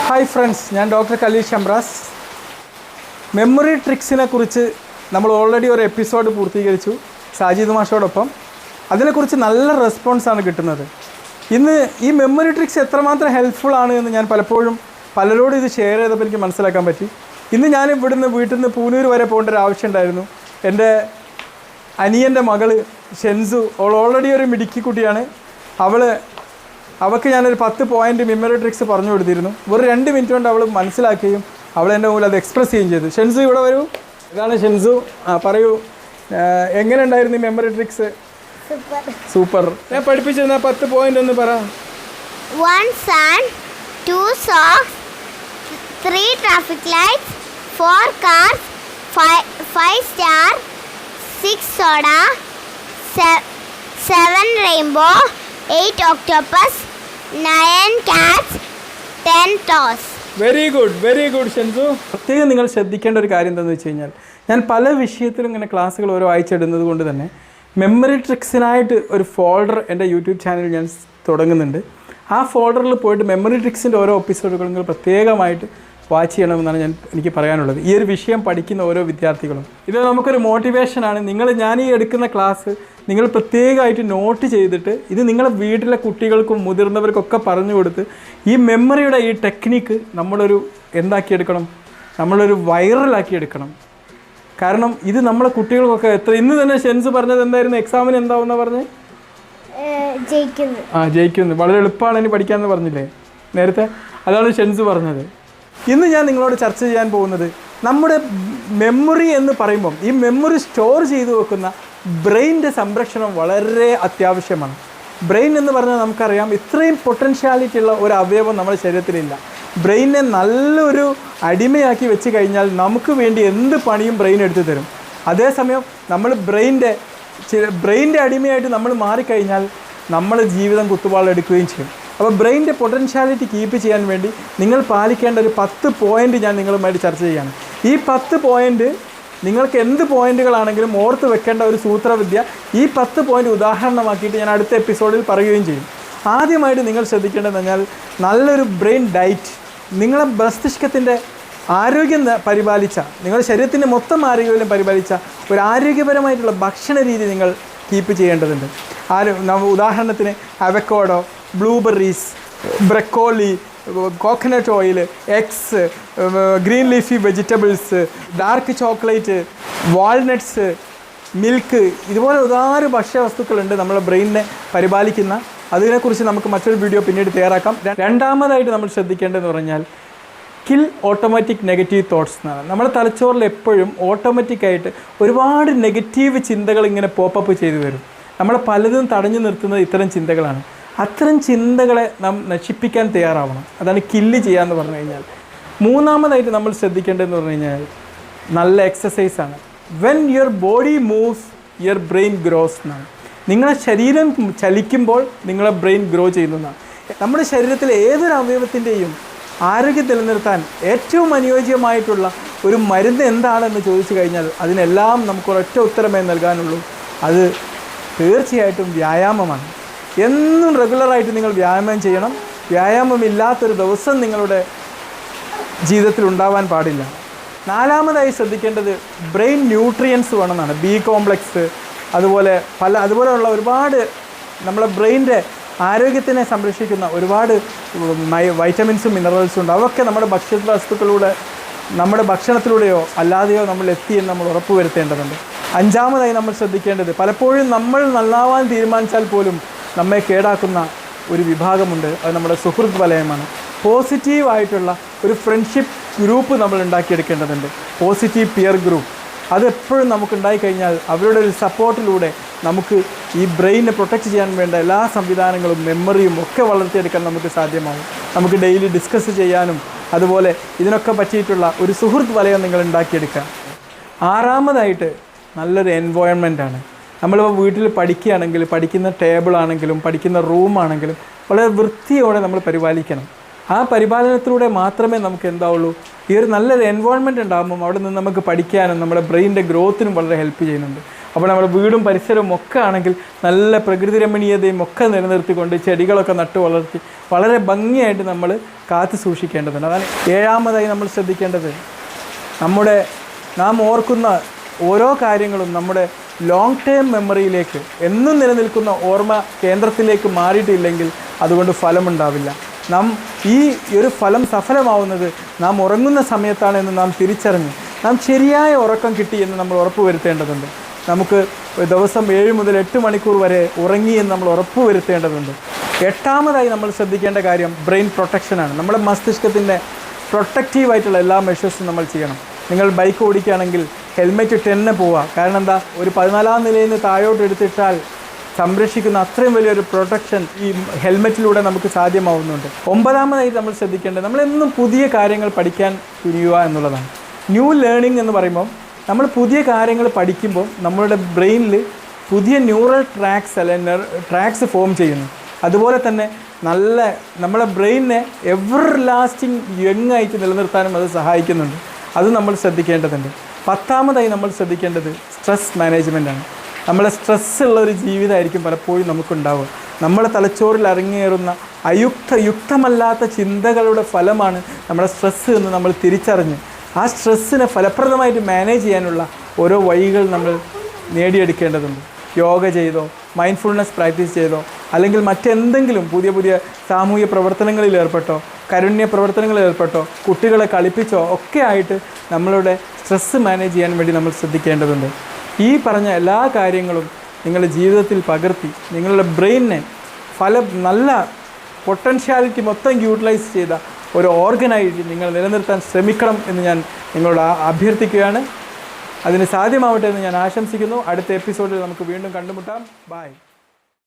Hi friends, ഞാൻ doctor Kalesh ശംറാസ്. Memory ട്രിക്സിനെ കുറിച്ച് നമ്മൾ ഓൾറെഡി ഒരു എപ്പിസോഡ് പൂർത്തീകരിച്ചു സാജിദ് മാഷോടൊപ്പം. അതിനെക്കുറിച്ച് നല്ല റെസ്പോൺസാണ് കിട്ടുന്നത്. ഇന്ന് ഈ മെമ്മറി ട്രിക്സ് എത്രമാത്രം ഹെൽപ്ഫുൾ ആണ് എന്ന് ഞാൻ പലരോടും ഇത് ഷെയർ ചെയ്തപ്പോൾ എനിക്ക് മനസ്സിലാക്കാൻ പറ്റി. ഇന്ന് ഞാൻ വീട്ടിൽ നിന്ന് പൂനൂർ വരെ പോകേണ്ട ഒരു ആവശ്യമുണ്ടായിരുന്നു. എൻ്റെ അനിയൻ്റെ മകള് ഷെൻസു, അവൾ ഓൾറെഡി ഒരു മിടുക്കി കുട്ടിയാണ്. അവൾക്ക് ഞാനൊരു 10 പോയിൻ്റ് മെമ്മറി ട്രിക്സ് പറഞ്ഞു കൊടുത്തിരുന്നു. ഒരു 2 മിനിറ്റ് കൊണ്ട് അവൾ മനസ്സിലാക്കുകയും അവൾ എൻ്റെ മുന്നിൽ അത് എക്സ്പ്രസ് ചെയ്യുകയും ചെയ്തു. ഷെൻസു ഇവിടെ വരൂ. ഇതാണ് ഷെൻസു. പറയൂ, എങ്ങനെ ഉണ്ടായിരുന്നു ഈ മെമ്മറി ട്രിക്സ്? സൂപ്പർ. ഞാൻ പഠിപ്പിച്ചിരുന്ന 10 പോയിൻ്റ് ഒന്ന് പറ. 1 sun, 2 socks, 3 traffic lights, 4 cars, 5 star, 6 soda, 7 rainbow, 8 octopus, 9 cats, 10 toes. Very good ഷെൻസു. പ്രത്യേകം നിങ്ങൾ ശ്രദ്ധിക്കേണ്ട ഒരു കാര്യം എന്താണെന്ന് വെച്ച് കഴിഞ്ഞാൽ, ഞാൻ പല വിഷയത്തിലും ഇങ്ങനെ ക്ലാസ്സുകൾ ഓരോ ആഴ്ചയിടുന്നത് കൊണ്ട് തന്നെ മെമ്മറി ട്രിക്സിനായിട്ട് ഒരു ഫോൾഡർ എൻ്റെ യൂട്യൂബ് ചാനലിൽ ഞാൻ തുടങ്ങുന്നുണ്ട്. ആ ഫോൾഡറിൽ പോയിട്ട് മെമ്മറി ട്രിക്സിൻ്റെ ഓരോ എപ്പിസോഡുകൾ നിങ്ങൾ പ്രത്യേകമായിട്ട് വാച്ച് ചെയ്യണമെന്നാണ് എനിക്ക് പറയാനുള്ളത്. ഈ ഒരു വിഷയം പഠിക്കുന്ന ഓരോ വിദ്യാർത്ഥികളും ഇത് നമുക്കൊരു മോട്ടിവേഷനാണ്. ഞാൻ ഈ എടുക്കുന്ന ക്ലാസ് നിങ്ങൾ പ്രത്യേകമായിട്ട് നോട്ട് ചെയ്തിട്ട് ഇത് നിങ്ങളുടെ വീട്ടിലെ കുട്ടികൾക്കും മുതിർന്നവർക്കൊക്കെ പറഞ്ഞു കൊടുത്ത് ഈ മെമ്മറിയുടെ ഈ ടെക്നിക്ക് നമ്മളൊരു വൈറലാക്കി എടുക്കണം. കാരണം ഇത് നമ്മളെ കുട്ടികൾക്കൊക്കെ ഇന്ന് തന്നെ ഷെൻസ് പറഞ്ഞത് എന്തായിരുന്നു? എക്സാമിന് എന്താവുന്ന പറഞ്ഞ് ജയിക്കുന്നു. വളരെ എളുപ്പമാണ് ഇനി പഠിക്കാമെന്ന് പറഞ്ഞില്ലേ നേരത്തെ? അതാണ് ഷെൻസ് പറഞ്ഞത്. ഇന്ന് ഞാൻ നിങ്ങളോട് ചർച്ച ചെയ്യാൻ പോകുന്നത് നമ്മുടെ മെമ്മറി എന്ന് പറയുമ്പം ഈ മെമ്മറി സ്റ്റോർ ചെയ്തു വെക്കുന്ന ബ്രെയിനിൻ്റെ സംരക്ഷണം വളരെ അത്യാവശ്യമാണ്. ബ്രെയിൻ എന്ന് പറഞ്ഞാൽ നമുക്കറിയാം, ഇത്രയും പൊട്ടൻഷ്യാലിറ്റി ഉള്ള ഒരു അവയവം നമ്മുടെ ശരീരത്തിലില്ല. ബ്രെയിനെ നല്ലൊരു അടിമയാക്കി വെച്ച് കഴിഞ്ഞാൽ നമുക്ക് വേണ്ടി എന്ത് പണിയും ബ്രെയിൻ എടുത്തു തരും. അതേസമയം നമ്മൾ ബ്രെയിനിൻ്റെ അടിമയായിട്ട് നമ്മൾ മാറിക്കഴിഞ്ഞാൽ നമ്മൾ ജീവിതം കുത്തുവാളെടുക്കുകയും ചെയ്യും. അപ്പോൾ ബ്രെയിനിൻ്റെ പൊട്ടൻഷ്യാലിറ്റി കീപ്പ് ചെയ്യാൻ വേണ്ടി നിങ്ങൾ പാലിക്കേണ്ട ഒരു 10 പോയിൻ്റ് ഞാൻ നിങ്ങളുമായിട്ട് ചർച്ച ചെയ്യുകയാണ്. ഈ 10 പോയിൻ്റ് നിങ്ങൾക്ക് എന്ത് പോയിൻ്റുകളാണെങ്കിലും ഓർത്ത് വെക്കേണ്ട ഒരു സൂത്രവിദ്യ. ഈ 10 പോയിൻ്റ് ഉദാഹരണമാക്കിയിട്ട് ഞാൻ അടുത്ത എപ്പിസോഡിൽ പറയുകയും ചെയ്യും. ആദ്യമായിട്ട് നിങ്ങൾ ശ്രദ്ധിക്കേണ്ടതെന്ന് പറഞ്ഞാൽ നല്ലൊരു ബ്രെയിൻ ഡയറ്റ്. നിങ്ങളെ മസ്തിഷ്കത്തിൻ്റെ ആരോഗ്യം പരിപാലിച്ച, നിങ്ങളുടെ ശരീരത്തിൻ്റെ മൊത്തം ആരോഗ്യം പരിപാലിച്ച ഒരു ആരോഗ്യപരമായിട്ടുള്ള ഭക്ഷണ രീതി നിങ്ങൾ കീപ്പ് ചെയ്യേണ്ടതുണ്ട്. ഉദാഹരണത്തിന് avocado, blueberries, broccoli, coconut oil, eggs, green leafy vegetables, dark chocolate, walnuts, milk, ഇതുപോലെ ഒരുപാട് ഭക്ഷ്യവസ്തുക്കളുണ്ട് നമ്മളെ ബ്രെയിനിനെ പരിപാലിക്കുന്ന. അതിനെക്കുറിച്ച് നമുക്ക് മറ്റൊരു വീഡിയോ പിന്നീട് തയ്യാറാക്കാം. രണ്ടാമതായിട്ട് നമ്മൾ ശ്രദ്ധിക്കേണ്ടതെന്ന് പറഞ്ഞാൽ കിൽ ഓട്ടോമാറ്റിക് നെഗറ്റീവ് തോട്ട്സ് എന്നാണ്. നമ്മുടെ തലച്ചോറിൽ എപ്പോഴും ഓട്ടോമാറ്റിക്കായിട്ട് ഒരുപാട് നെഗറ്റീവ് ചിന്തകൾ ഇങ്ങനെ പോപ്പപ്പ് ചെയ്തു വരും. നമ്മളെ പലതും തടഞ്ഞു നിർത്തുന്നത് ഇത്തരം ചിന്തകളാണ്. അത്തരം ചിന്തകളെ നാം നശിപ്പിക്കാൻ തയ്യാറാവണം. അതാണ് കില്ല് ചെയ്യാന്ന് പറഞ്ഞു കഴിഞ്ഞാൽ. മൂന്നാമതായിട്ട് നമ്മൾ ശ്രദ്ധിക്കേണ്ടതെന്ന് പറഞ്ഞു കഴിഞ്ഞാൽ നല്ല എക്സസൈസാണ്. When your body moves your brain grows എന്നാണ്. നിങ്ങളുടെ ശരീരം ചലിക്കുമ്പോൾ നിങ്ങളെ ബ്രെയിൻ ഗ്രോ ചെയ്യുന്നതാണ്. നമ്മുടെ ശരീരത്തിലെ ഏതൊരു അവയവത്തിൻ്റെയും ആരോഗ്യം നിലനിർത്താൻ ഏറ്റവും അനുയോജ്യമായിട്ടുള്ള ഒരു മരുന്ന് എന്താണെന്ന് ചോദിച്ചു കഴിഞ്ഞാൽ അതിനെല്ലാം നമുക്ക് ഒരൊറ്റ ഉത്തരമേ നൽകാനുള്ളൂ. അത് തീർച്ചയായിട്ടും വ്യായാമമാണ്. എന്നും റെഗുലറായിട്ട് നിങ്ങൾ വ്യായാമം ചെയ്യണം. വ്യായാമമില്ലാത്തൊരു ദിവസം നിങ്ങളുടെ ജീവിതത്തിൽ ഉണ്ടാവാൻ പാടില്ല. നാലാമതായി ശ്രദ്ധിക്കേണ്ടത് ബ്രെയിൻ ന്യൂട്രിയൻസ് വേണമെന്നാണ്. ബി കോംപ്ലക്സ്, അതുപോലെയുള്ള ഒരുപാട് നമ്മളെ ബ്രെയിനിൻ്റെ ആരോഗ്യത്തിനെ സംരക്ഷിക്കുന്ന ഒരുപാട് വൈറ്റമിൻസും മിനറൽസും ഉണ്ട്. അതൊക്കെ നമ്മുടെ നമ്മുടെ ഭക്ഷണത്തിലൂടെയോ അല്ലാതെയോ നമ്മൾ എത്തിയെന്ന് നമ്മൾ ഉറപ്പുവരുത്തേണ്ടതുണ്ട്. അഞ്ചാമതായി നമ്മൾ ശ്രദ്ധിക്കേണ്ടത്, പലപ്പോഴും നമ്മൾ നന്നാവാൻ തീരുമാനിച്ചാൽ പോലും നമ്മെ കേടാക്കുന്ന ഒരു വിഭാഗമുണ്ട്. അത് നമ്മുടെ സുഹൃത്ത് വലയമാണ്. പോസിറ്റീവായിട്ടുള്ള ഒരു ഫ്രണ്ട്ഷിപ്പ് ഗ്രൂപ്പ് നമ്മൾ ഉണ്ടാക്കിയെടുക്കേണ്ടതുണ്ട്. പോസിറ്റീവ് പിയർ ഗ്രൂപ്പ് അതെപ്പോഴും നമുക്കുണ്ടായിക്കഴിഞ്ഞാൽ അവരുടെ ഒരു സപ്പോർട്ടിലൂടെ നമുക്ക് ഈ ബ്രെയിനെ പ്രൊട്ടക്റ്റ് ചെയ്യാൻ വേണ്ട എല്ലാ സംവിധാനങ്ങളും മെമ്മറിയും ഒക്കെ വളർത്തിയെടുക്കാൻ നമുക്ക് സാധ്യമാകും. നമുക്ക് ഡെയിലി ഡിസ്കസ് ചെയ്യാനും അതുപോലെ ഇതിനൊക്കെ പറ്റിയിട്ടുള്ള ഒരു സുഹൃത്ത് വലയം നിങ്ങൾ ഉണ്ടാക്കിയെടുക്കുക. ആറാമതായിട്ട് നല്ലൊരു എൻവയോൺമെൻറ്റാണ്. നമ്മളിപ്പോൾ വീട്ടിൽ പഠിക്കുകയാണെങ്കിൽ പഠിക്കുന്ന ടേബിളാണെങ്കിലും പഠിക്കുന്ന റൂമാണെങ്കിലും വളരെ വൃത്തിയോടെ നമ്മൾ പരിപാലിക്കണം. ആ പരിപാലനത്തിലൂടെ മാത്രമേ നമുക്ക് എന്താവുള്ളൂ, ഈ ഒരു നല്ലൊരു എൻവയോൺമെൻറ്റ് ഉണ്ടാകുമ്പം അവിടെ നിന്ന് നമുക്ക് പഠിക്കാനും നമ്മുടെ ബ്രെയിനിൻ്റെ ഗ്രോത്തിനും വളരെ ഹെൽപ്പ് ചെയ്യുന്നുണ്ട്. അപ്പോൾ നമ്മുടെ വീടും പരിസരവും ഒക്കെ ആണെങ്കിൽ നല്ല പ്രകൃതി രമണീയതയും ഒക്കെ നിലനിർത്തിക്കൊണ്ട് ചെടികളൊക്കെ നട്ടു വളർത്തി വളരെ ഭംഗിയായിട്ട് നമ്മൾ കാത്തു സൂക്ഷിക്കേണ്ടതുണ്ട്. അതാണ് ഏഴാമതായി നമ്മൾ ശ്രദ്ധിക്കേണ്ടത്. നാം ഓർക്കുന്ന ഓരോ കാര്യങ്ങളും നമ്മുടെ ലോങ് ടേം മെമ്മറിയിലേക്ക് എന്നും നിലനിൽക്കുന്ന ഓർമ്മ കേന്ദ്രത്തിലേക്ക് മാറിയിട്ടില്ലെങ്കിൽ അതുകൊണ്ട് ഫലമുണ്ടാവില്ല. ഈ ഒരു ഫലം സഫലമാവുന്നത് നാം ഉറങ്ങുന്ന സമയത്താണെന്ന് നാം തിരിച്ചറിഞ്ഞ് നാം ശരിയായ ഉറക്കം കിട്ടി എന്ന് നമ്മൾ ഉറപ്പ് വരുത്തേണ്ടതുണ്ട്. നമുക്ക് ദിവസം 7 മുതൽ 8 മണിക്കൂർ വരെ ഉറങ്ങി എന്ന് നമ്മൾ ഉറപ്പ് വരുത്തേണ്ടതുണ്ട്. എട്ടാമതായി നമ്മൾ ശ്രദ്ധിക്കേണ്ട കാര്യം ബ്രെയിൻ പ്രൊട്ടക്ഷനാണ്. നമ്മുടെ മസ്തിഷ്കത്തിൻ്റെ പ്രൊട്ടക്റ്റീവായിട്ടുള്ള എല്ലാ മെഷേഴ്സും നമ്മൾ ചെയ്യണം. നിങ്ങൾ ബൈക്ക് ഓടിക്കുകയാണെങ്കിൽ ഹെൽമെറ്റ് ഇട്ട് തന്നെ പോവുക. കാരണം എന്താ, ഒരു 14ാം നിലയിൽ നിന്ന് താഴോട്ട് എടുത്തിട്ടാൽ സംരക്ഷിക്കുന്ന അത്രയും വലിയൊരു പ്രൊട്ടക്ഷൻ ഈ ഹെൽമെറ്റിലൂടെ നമുക്ക് സാധ്യമാവുന്നുണ്ട്. 9ാമതായി നമ്മൾ ശ്രദ്ധിക്കേണ്ടത് നമ്മളെന്നും പുതിയ കാര്യങ്ങൾ പഠിക്കാൻ തുനിയുക എന്നുള്ളതാണ്. ന്യൂ ലേണിംഗ് എന്ന് പറയുമ്പോൾ നമ്മൾ പുതിയ കാര്യങ്ങൾ പഠിക്കുമ്പോൾ നമ്മളുടെ ബ്രെയിനിൽ പുതിയ ന്യൂറൽ ട്രാക്സ് ഫോം ചെയ്യുന്നു. അതുപോലെ തന്നെ നമ്മളെ ബ്രെയിനിനെ എവർ ലാസ്റ്റിംഗ് യങ് ആയിട്ട് നിലനിർത്താനും അത് സഹായിക്കുന്നുണ്ട്. അത് നമ്മൾ ശ്രദ്ധിക്കേണ്ടതുണ്ട്. 10ാമതായി നമ്മൾ ശ്രദ്ധിക്കേണ്ടത് സ്ട്രെസ് മാനേജ്മെൻറ്റാണ്. നമ്മളെ സ്ട്രെസ്സുള്ളൊരു ജീവിതമായിരിക്കും പലപ്പോഴും നമുക്കുണ്ടാവുക. നമ്മളെ തലച്ചോറിൽ അരങ്ങേറുന്ന യുക്തമല്ലാത്ത ചിന്തകളുടെ ഫലമാണ് നമ്മുടെ സ്ട്രെസ്സ് എന്ന് നമ്മൾ തിരിച്ചറിഞ്ഞ് ആ സ്ട്രെസ്സിനെ ഫലപ്രദമായിട്ട് മാനേജ് ചെയ്യാനുള്ള ഓരോ വഴികൾ നമ്മൾ നേടിയെടുക്കേണ്ടതുണ്ട്. യോഗ ചെയ്തോ, മൈൻഡ്ഫുൾനെസ് പ്രാക്ടീസ് ചെയ്തോ, അല്ലെങ്കിൽ മറ്റെന്തെങ്കിലും പുതിയ സാമൂഹ്യ പ്രവർത്തനങ്ങളിൽ ഏർപ്പെട്ടോ, കാരുണ്യ പ്രവർത്തനങ്ങളിൽ ഏർപ്പെട്ടോ, കുട്ടികളെ കളിപ്പിച്ചോ ഒക്കെ ആയിട്ട് നമ്മളുടെ സ്ട്രെസ്സ് മാനേജ് ചെയ്യാൻ വേണ്ടി നമ്മൾ ശ്രദ്ധിക്കേണ്ടതുണ്ട്. ഈ പറഞ്ഞ എല്ലാ കാര്യങ്ങളും നിങ്ങളുടെ ജീവിതത്തിൽ പകർത്തി നിങ്ങളുടെ ബ്രെയിനിനെ നല്ല പൊട്ടൻഷ്യാലിറ്റി മൊത്തം യൂട്ടിലൈസ് ചെയ്ത ഒരു ഓർഗനായിട്ട് നിങ്ങൾ നിലനിർത്താൻ ശ്രമിക്കണം എന്ന് ഞാൻ നിങ്ങളോട് അഭ്യർത്ഥിക്കുകയാണ്. അതിന് സാധ്യമാവട്ടെ എന്ന് ഞാൻ ആശംസിക്കുന്നു. അടുത്ത എപ്പിസോഡിൽ നമുക്ക് വീണ്ടും കണ്ടുമുട്ടാം. ബൈ.